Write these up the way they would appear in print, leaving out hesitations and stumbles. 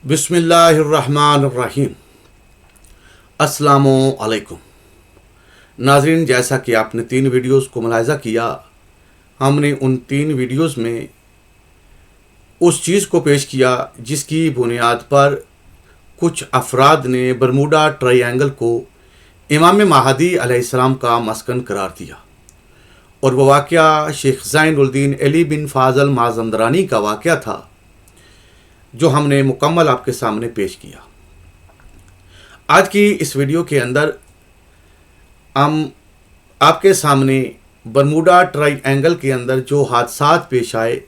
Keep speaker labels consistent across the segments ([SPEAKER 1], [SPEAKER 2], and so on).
[SPEAKER 1] बिस्मिल्लाहिर्रहमानिर्रहीम। अस्सलामुअलैकुम नाज़रीन, जैसा कि आपने 3 वीडियोस को मुलाहिज़ा किया, हमने उन 3 वीडियोस में उस चीज़ को पेश किया जिसकी बुनियाद पर कुछ अफराद ने बरमूडा ट्रायंगल को इमाम महदी अलैहिस्सलाम का मस्कन करार दिया, और वह वाक़या शेख ज़ैनुल-दीन अली बिन फ़ाज़ल माज़ंदरानी का वाक़या था जो हमने मुकम्मल आपके सामने पेश किया। आज की इस वीडियो के अंदर हम आपके सामने बरमूडा ट्रायंगल के अंदर जो हादसात पेश आए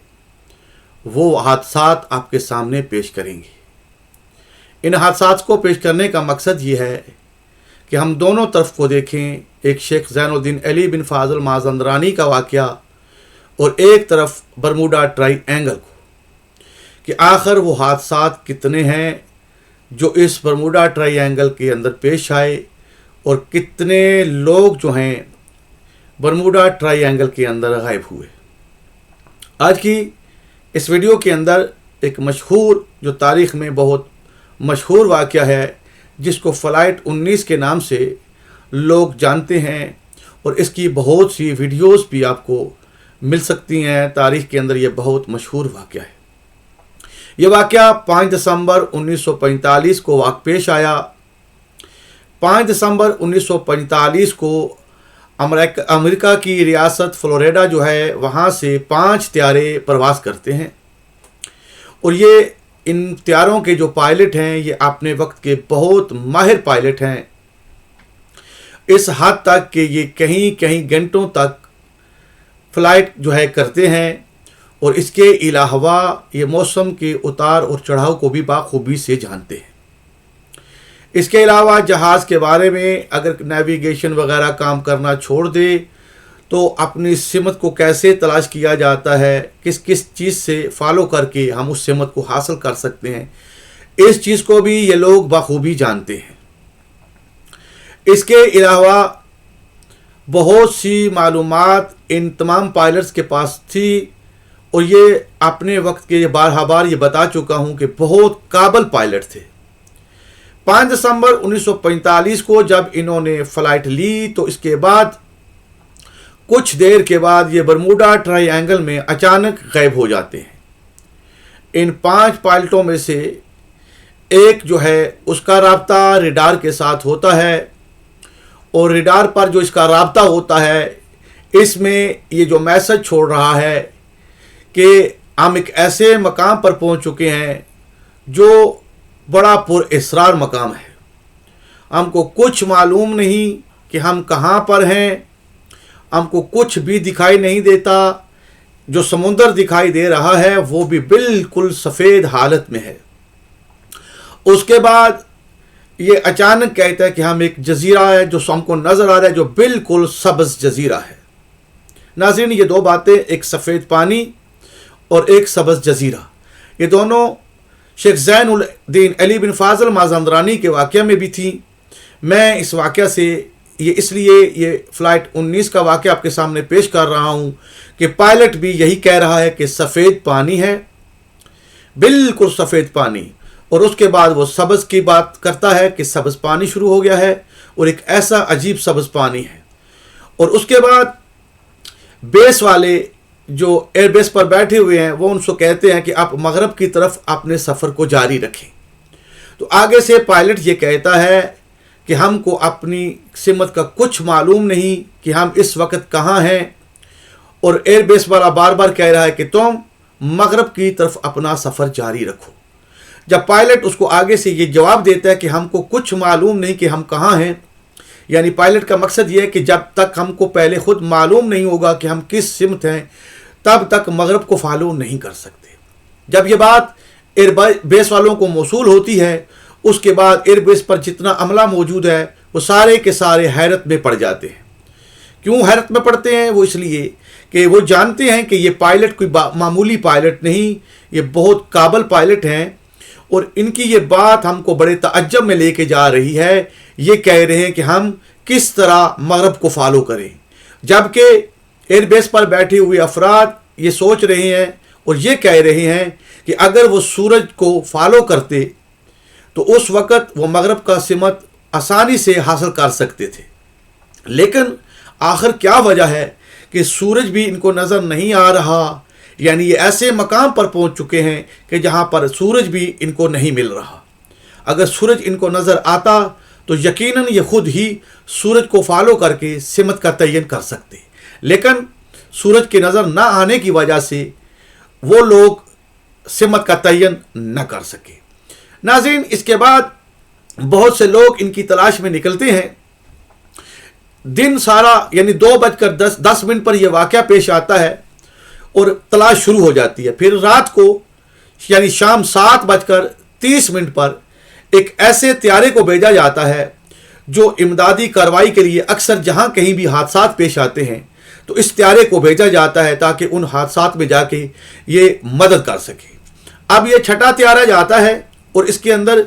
[SPEAKER 1] वो हादसात आपके सामने पेश करेंगे। इन हादसात को पेश करने का मकसद ये है कि हम दोनों तरफ को देखें, एक शेख ज़ैनुल-दीन अली बिन फ़ाज़ल माज़ंदरानी का वाक़या और एक तरफ बरमूडा ट्रायंगल को, कि आखिर वो हादसात कितने हैं जो इस बरमूडा ट्रायंगल के अंदर पेश आए और कितने लोग जो हैं बरमूडा ट्रायंगल के अंदर गायब हुए। आज की इस वीडियो के अंदर एक मशहूर, जो तारीख़ में बहुत मशहूर वाक़या है, जिसको फ़्लाइट 19 के नाम से लोग जानते हैं, और इसकी बहुत सी वीडियोस भी आपको मिल सकती हैं। तारीख़ के अंदर ये बहुत मशहूर वाक़या है। ये वाक़या 5 दिसंबर 1945 को पेश आया। 5 दिसंबर 1945 को अमेरिका की रियासत फ्लोरिडा जो है, वहाँ से 5 तैयारे प्रवास करते हैं, और ये इन तैयारों के जो पायलट हैं ये अपने वक्त के बहुत माहिर पायलट हैं, इस हद तक कि ये कहीं कहीं घंटों तक फ़्लाइट जो है करते हैं, और इसके अलावा ये मौसम के उतार और चढ़ाव को भी बाखूबी से जानते हैं। इसके अलावा जहाज़ के बारे में अगर नेविगेशन वगैरह काम करना छोड़ दे तो अपनी सिमत को कैसे तलाश किया जाता है, किस किस चीज़ से फॉलो करके हम उस सिमत को हासिल कर सकते हैं, इस चीज़ को भी ये लोग बाखूबी जानते हैं। इसके अलावा बहुत सी मालूमात इन तमाम पायलट्स के पास थी, और ये अपने वक्त के बार ये बता चुका हूँ कि बहुत काबिल पायलट थे। 5 दिसंबर 1945 को जब इन्होंने फ़्लाइट ली तो इसके बाद कुछ देर के बाद ये बरमूडा ट्रायंगल में अचानक गायब हो जाते हैं। इन 5 पायलटों में से एक जो है उसका राब्ता रडार के साथ होता है, और रडार पर जो इसका राब्ता होता है इसमें ये जो मैसेज छोड़ रहा है कि हम एक ऐसे मकाम पर पहुंच चुके हैं जो बड़ा पुरअसरार मकाम है, हमको कुछ मालूम नहीं कि हम कहाँ पर हैं, हमको कुछ भी दिखाई नहीं देता, जो समुंदर दिखाई दे रहा है वो भी बिल्कुल सफ़ेद हालत में है। उसके बाद ये अचानक कहता है कि हम एक जजीरा है जो हमको नज़र आ रहा है, जो बिल्कुल सब्ज़ जजीरा है। नाज़रीन, ये 2 बातें, एक सफ़ेद पानी और एक सब्ज़ जजीरा, ये दोनों शेख ज़ैनुल-दीन अली बिन फ़ाज़ल माज़ंदरानी के वाक़या में भी थी। मैं इस वाक़या से इसलिए ये फ़्लाइट 19 का वाक़या आपके सामने पेश कर रहा हूँ कि पायलट भी यही कह रहा है कि सफ़ेद पानी है, बिल्कुल सफ़ेद पानी, और उसके बाद वो सब्ज़ की बात करता है कि सब्ज़ पानी शुरू हो गया है, और एक ऐसा अजीब सब्ज़ पानी है। और उसके बाद बेस वाले जो एयरबेस पर बैठे हुए हैं वो उनसे कहते हैं कि आप मगरब की तरफ अपने सफ़र को जारी रखें। तो आगे से पायलट ये कहता है कि हमको अपनी सिमत का कुछ मालूम नहीं कि हम इस वक्त कहाँ हैं, और एयरबेस वाला बार बार कह रहा है कि तुम मगरब की तरफ अपना सफ़र जारी रखो। जब पायलट उसको आगे से ये जवाब देता है कि हमको कुछ मालूम नहीं कि हम कहाँ हैं, यानी पायलट का मकसद ये है कि जब तक हमको पहले ख़ुद मालूम नहीं होगा कि हम किस सिमत हैं तब तक मगरब को फॉलो नहीं कर सकते। जब ये बात एयरबेस वालों को मौसूल होती है, उसके बाद एयरबेस पर जितना अमला मौजूद है वो सारे के सारे हैरत में पड़ जाते हैं। क्यों हैरत में पड़ते हैं? वो इसलिए कि वो जानते हैं कि ये पायलट कोई मामूली पायलट नहीं, ये बहुत काबिल पायलट हैं, और इनकी ये बात हमको बड़े तअज्जुब में लेके जा रही है। ये कह रहे हैं कि हम किस तरह मगरब को फॉलो करें, जबकि एयरबेस पर बैठे हुए अफराद ये सोच रहे हैं और ये कह रहे हैं कि अगर वो सूरज को फॉलो करते तो उस वक़्त वो मगरब का सिमत आसानी से हासिल कर सकते थे। लेकिन आखिर क्या वजह है कि सूरज भी इनको नज़र नहीं आ रहा, यानी ये ऐसे मकाम पर पहुंच चुके हैं कि जहां पर सूरज भी इनको नहीं मिल रहा। अगर सूरज इनको नज़र आता तो यकीनन ये खुद ही सूरज को फॉलो करके सिमत का तयन कर सकते, लेकिन सूरज की नज़र ना आने की वजह से वो लोग सिमत का तयन न कर सके। नाज़रीन, इसके बाद बहुत से लोग इनकी तलाश में निकलते हैं। दिन सारा यानी 2:10 पर यह वाक़या पेश आता है और तलाश शुरू हो जाती है। फिर रात को यानी शाम 7:30 पर एक ऐसे त्यारे को भेजा जाता है जो इमदादी कार्रवाई के लिए अक्सर जहां कहीं भी हादसात पेश आते हैं तो इस त्यारे को भेजा जाता है ताकि उन हादसात में जाके ये मदद कर सके। अब ये छठा त्यारा जाता है और इसके अंदर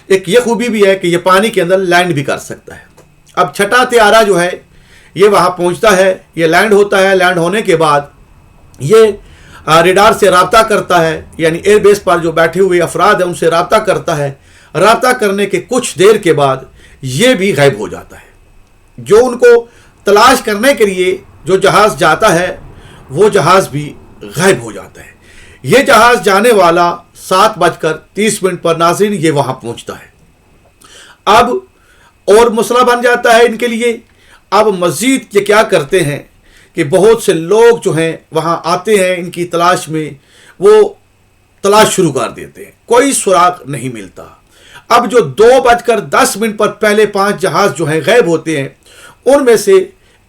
[SPEAKER 1] एक ये खूबी भी है कि ये पानी के अंदर लैंड भी कर सकता है। अब छठा त्यारा जो है ये वहाँ पहुँचता है, ये लैंड होता है। लैंड होने के बाद ये रेडार से राब्ता करता है, यानी एयरबेस पर जो बैठे हुए अफराद हैं उनसे राब्ता करता है। राब्ता करने के कुछ देर के बाद ये भी गायब हो जाता है। जो उनको तलाश करने के लिए जो जहाज़ जाता है वो जहाज़ भी गायब हो जाता है। ये जहाज़ जाने वाला 7:30 पर नाज़रीन ये वहाँ पहुँचता है। अब और मसला बन जाता है इनके लिए। अब मज़ीद ये क्या करते हैं कि बहुत से लोग जो हैं वहाँ आते हैं इनकी तलाश में, वो तलाश शुरू कर देते हैं, कोई सुराग नहीं मिलता। अब जो 2:10 पर पहले 5 जहाज़ जो हैं गायब होते हैं उनमें से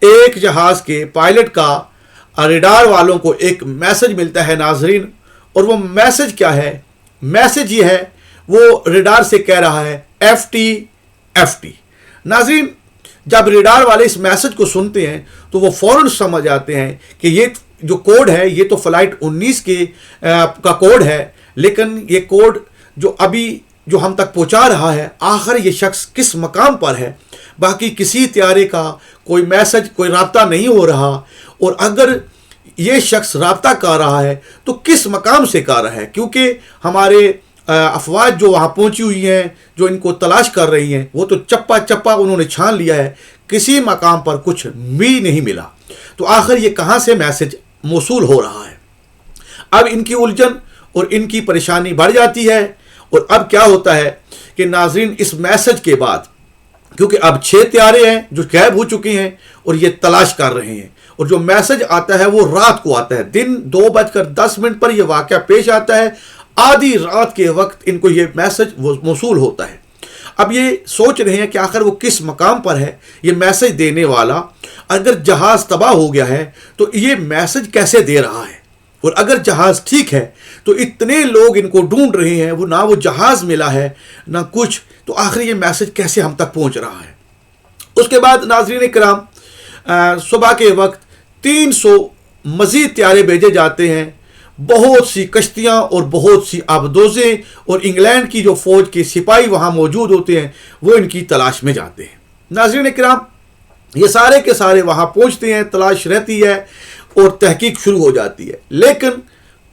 [SPEAKER 1] एक जहाज़ के पायलट का रेडार वालों को एक मैसेज मिलता है नाजरीन। और वो मैसेज क्या है? मैसेज ये है, वो रेडार से कह रहा है FT। नाजरीन, जब रेडार वाले इस मैसेज को सुनते हैं तो वो फ़ौरन समझ आते हैं कि ये जो कोड है ये तो फ़्लाइट 19 का कोड है, लेकिन ये कोड जो हम तक पहुंचा रहा है आखिर ये शख्स किस मकाम पर है। बाकी किसी त्यारे का कोई मैसेज, कोई राब्ता नहीं हो रहा, और अगर ये शख्स राब्ता कर रहा है तो किस मकाम से कर रहा है, क्योंकि हमारे अफवाज जो वहाँ पहुँची हुई हैं, जो इनको तलाश कर रही हैं, वो तो चप्पा चप्पा उन्होंने छान लिया है, किसी मकाम पर कुछ भी नहीं मिला। तो आखिर ये कहाँ से मैसेज मौसूल हो रहा है? अब इनकी उलझन और इनकी परेशानी बढ़ जाती है। और अब क्या होता है कि नाजरीन, इस मैसेज के बाद, क्योंकि अब 6 त्यारे हैं जो गायब हो चुके हैं और ये तलाश कर रहे हैं, और जो मैसेज आता है वो रात को आता है। दिन 2:10 पर यह वाक़या पेश आता है, आधी रात के वक्त इनको ये मैसेज मौसूल होता है। अब ये सोच रहे हैं कि आखिर वो किस मकाम पर है ये मैसेज देने वाला। अगर जहाज़ तबाह हो गया है तो ये मैसेज कैसे दे रहा है, और अगर जहाज़ ठीक है तो इतने लोग इनको ढूंढ रहे हैं, वो ना वो जहाज़ मिला है ना कुछ, तो आखिर ये मैसेज कैसे हम तक पहुंच रहा है। उसके बाद नाज़रीन किराम, सुबह के वक्त 300 मज़ीद त्यारे भेजे जाते हैं। बहुत सी कश्तियाँ और बहुत सी आबदोज़ें और इंग्लैंड की जो फ़ौज के सिपाही वहाँ मौजूद होते हैं वो इनकी तलाश में जाते हैं। नाज़रीन किराम, ये सारे के सारे वहाँ पहुँचते हैं, तलाश रहती है और तहकीक शुरू हो जाती है, लेकिन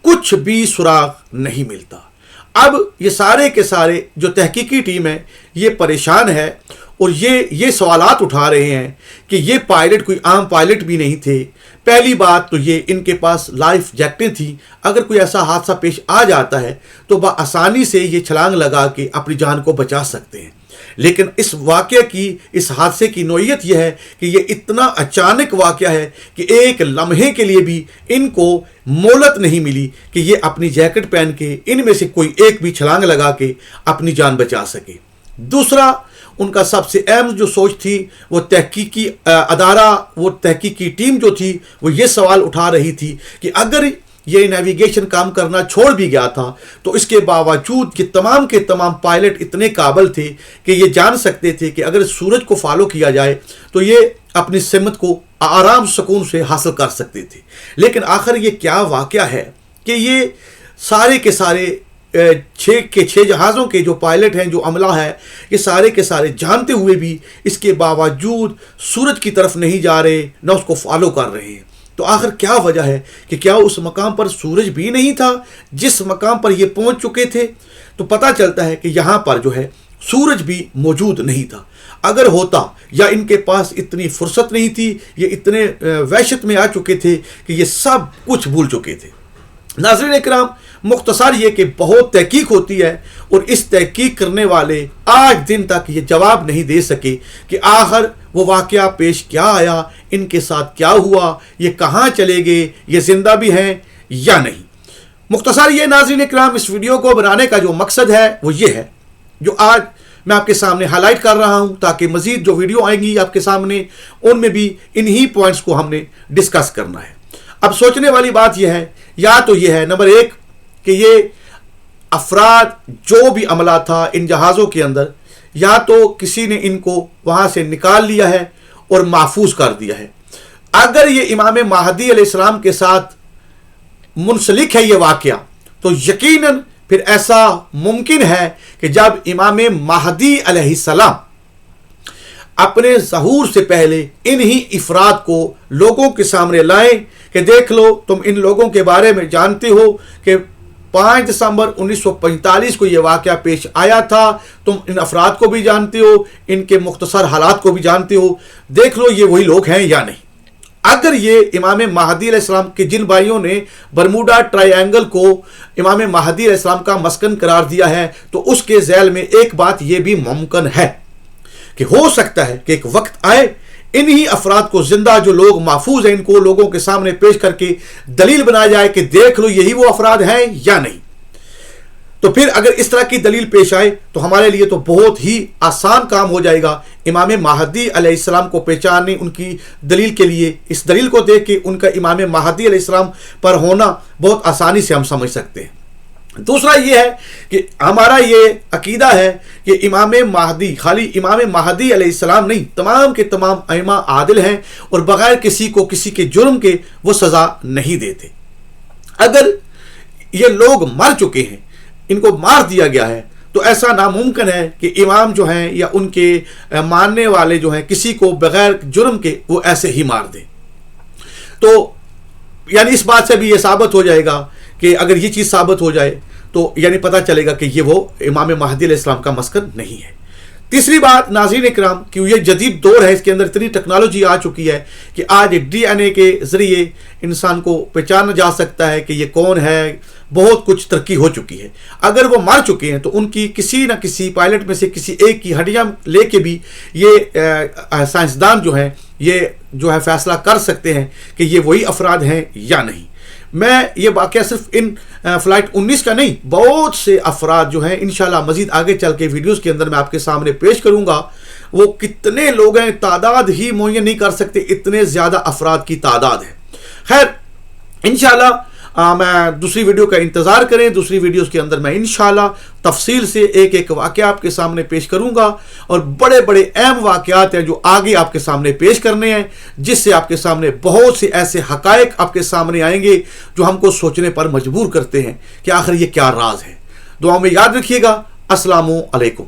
[SPEAKER 1] कुछ भी सुराग नहीं मिलता। अब ये सारे के सारे जो तहकीकी टीम है ये परेशान है और ये सवालात उठा रहे हैं कि ये पायलट कोई आम पायलट भी नहीं थे। पहली बात तो ये इनके पास लाइफ जैकेटें थी, अगर कोई ऐसा हादसा पेश आ जाता है तो आसानी से ये छलांग लगा के अपनी जान को बचा सकते हैं। लेकिन इस वाक़े की, इस हादसे की नौइयत यह है कि ये इतना अचानक वाक़या है कि एक लम्हे के लिए भी इनको मोहलत नहीं मिली कि ये अपनी जैकेट पहन के इनमें से कोई एक भी छलांग लगा के अपनी जान बचा सके। दूसरा, उनका सबसे अहम जो सोच थी वो तहकीकी अदारा, वो तहकीकी टीम जो थी वो ये सवाल उठा रही थी कि अगर ये नेविगेशन काम करना छोड़ भी गया था तो इसके बावजूद कि तमाम के तमाम पायलट इतने काबिल थे कि ये जान सकते थे कि अगर सूरज को फॉलो किया जाए तो ये अपनी सिमत को आराम सुकून से हासिल कर सकते थे। लेकिन आखिर ये क्या वाक़या है कि ये सारे के सारे 6 जहाज़ों के जो पायलट हैं, जो अमला है, ये सारे के सारे जानते हुए भी इसके बावजूद सूरज की तरफ नहीं जा रहे, ना उसको फॉलो कर रहे हैं। تو آخر کیا وجہ ہے کہ کیا اس مقام پر سورج بھی نہیں تھا جس مقام پر یہ پہنچ چکے تھے؟ تو پتہ چلتا ہے کہ یہاں پر جو ہے سورج بھی موجود نہیں تھا. اگر ہوتا یا ان کے پاس اتنی فرصت نہیں تھی، یہ اتنے وحشت میں آ چکے تھے کہ یہ سب کچھ بھول چکے تھے. ناظرین اکرام، مختصر یہ کہ بہت تحقیق ہوتی ہے اور اس تحقیق کرنے والے آج دن تک یہ جواب نہیں دے سکے کہ آخر وہ واقعہ پیش کیا آیا، ان کے ساتھ کیا ہوا، یہ کہاں چلے گئے، یہ زندہ بھی ہیں یا نہیں. مختصر یہ ناظرین اکرام، اس ویڈیو کو بنانے کا جو مقصد ہے وہ یہ ہے جو آج میں آپ کے سامنے ہائی لائٹ کر رہا ہوں، تاکہ مزید جو ویڈیو آئیں گی آپ کے سامنے ان میں بھی انہی پوائنٹس کو ہم نے ڈسکس کرنا ہے. اب سوچنے والی بات یہ ہے، یا تو یہ ہے نمبر ایک کہ یہ افراد جو بھی عملہ تھا ان جہازوں کے اندر، یا تو کسی نے ان کو وہاں سے نکال لیا ہے اور محفوظ کر دیا ہے. اگر یہ امام مہدی علیہ السلام کے ساتھ منسلک ہے یہ واقعہ، تو یقیناً پھر ایسا ممکن ہے کہ جب امام مہدی علیہ السلام اپنے ظہور سے پہلے انہی افراد کو لوگوں کے سامنے لائیں کہ دیکھ لو، تم ان لوگوں کے بارے میں جانتے ہو کہ 5 دسمبر 1945 کو یہ واقعہ پیش آیا تھا، تم ان افراد کو بھی جانتے ہو، ان کے مختصر حالات کو بھی جانتے ہو، دیکھ لو یہ وہی لوگ ہیں یا نہیں. اگر یہ امام مہدی علیہ السلام کے جن بھائیوں نے برموڈا ٹرائی اینگل کو امام مہدی علیہ السلام کا مسکن قرار دیا ہے، تو اس کے ذیل میں ایک بات یہ بھی ممکن ہے کہ ہو سکتا ہے کہ ایک وقت آئے انہی افراد کو زندہ جو لوگ محفوظ ہیں ان کو لوگوں کے سامنے پیش کر کے دلیل بنایا جائے کہ دیکھ لو یہی وہ افراد ہیں یا نہیں. تو پھر اگر اس طرح کی دلیل پیش آئے تو ہمارے لیے تو بہت ہی آسان کام ہو جائے گا امام مہدی علیہ السلام کو پہچاننے، ان کی دلیل کے لیے اس دلیل کو دیکھ کے ان کا امام مہدی علیہ السلام پر ہونا بہت آسانی سے ہم سمجھ سکتے ہیں. دوسرا یہ ہے کہ ہمارا یہ عقیدہ ہے کہ امام مہدی خالی امام مہدی علیہ السلام نہیں، تمام کے تمام ائمہ عادل ہیں اور بغیر کسی کو کسی کے جرم کے وہ سزا نہیں دیتے. اگر یہ لوگ مر چکے ہیں، ان کو مار دیا گیا ہے، تو ایسا ناممکن ہے کہ امام جو ہیں یا ان کے ماننے والے جو ہیں کسی کو بغیر جرم کے وہ ایسے ہی مار دیں. تو یعنی اس بات سے بھی یہ ثابت ہو جائے گا کہ اگر یہ چیز ثابت ہو جائے تو یعنی پتہ چلے گا کہ یہ وہ امام مہدی علیہ السلام کا مسکن نہیں ہے. تیسری بات ناظرین اکرام کہ یہ جدید دور ہے، اس کے اندر اتنی ٹیکنالوجی آ چکی ہے کہ آج ڈی این اے کے ذریعے انسان کو پہچانا جا سکتا ہے کہ یہ کون ہے، بہت کچھ ترقی ہو چکی ہے. اگر وہ مر چکے ہیں تو ان کی کسی نہ کسی پائلٹ میں سے کسی ایک کی ہڈیاں لے کے بھی یہ سائنسدان جو ہیں یہ جو ہے فیصلہ کر سکتے ہیں کہ یہ وہی افراد ہیں یا نہیں. میں یہ واقعہ صرف ان فلائٹ 19 کا نہیں، بہت سے افراد جو ہیں انشاءاللہ مزید آگے چل کے ویڈیوز کے اندر میں آپ کے سامنے پیش کروں گا. وہ کتنے لوگ ہیں تعداد ہی معین نہیں کر سکتے، اتنے زیادہ افراد کی تعداد ہے. خیر انشاءاللہ میں دوسری ویڈیو کا انتظار کریں. دوسری ویڈیوز کے اندر میں انشاءاللہ تفصیل سے ایک ایک واقعہ آپ کے سامنے پیش کروں گا، اور بڑے بڑے اہم واقعات ہیں جو آگے آپ کے سامنے پیش کرنے ہیں، جس سے آپ کے سامنے بہت سے ایسے حقائق آپ کے سامنے آئیں گے جو ہم کو سوچنے پر مجبور کرتے ہیں کہ آخر یہ کیا راز ہے. دعاؤں میں یاد رکھیے گا. السلام علیکم.